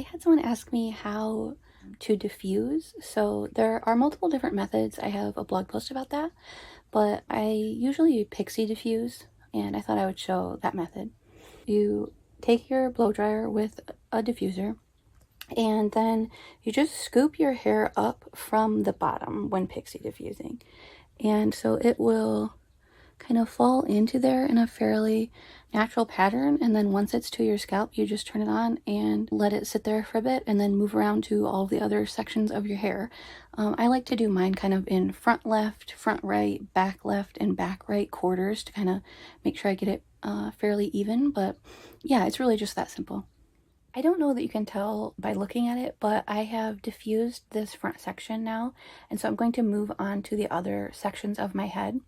had someone ask me how to diffuse. So there are multiple different methods. I have a blog post about that, but I usually Pixie Diffuse, and I thought I would show that method. You take your blow dryer with a diffuser, and then you just scoop your hair up from the bottom when Pixie diffusing. And so it will kind of fall into there in a fairly natural pattern, and then once it's to your scalp you just turn it on and let it sit there for a bit and then move around to all the other sections of your hair. I like to do mine kind of in front left, front right, back left, and back right quarters to kind of make sure I get it fairly even, but yeah, it's really just that simple. I don't know that you can tell by looking at it, but I have diffused this front section now, and so I'm going to move on to the other sections of my head.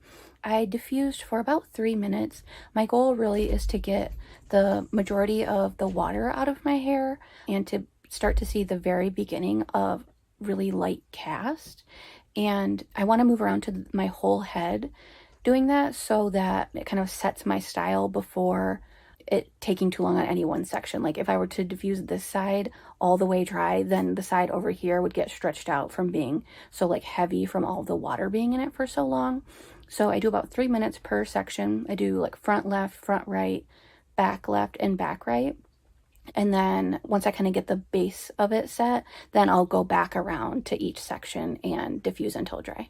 I diffused for about 3 minutes. My goal really is to get the majority of the water out of my hair and to start to see the very beginning of really light cast. And I want to move around to my whole head doing that so that it kind of sets my style before it taking too long on any one section. Like if I were to diffuse this side all the way dry, then the side over here would get stretched out from being so like heavy from all the water being in it for so long. So I do about 3 minutes per section. I do like front left, front right, back left, and back right. And then once I kind of get the base of it set, then I'll go back around to each section and diffuse until dry.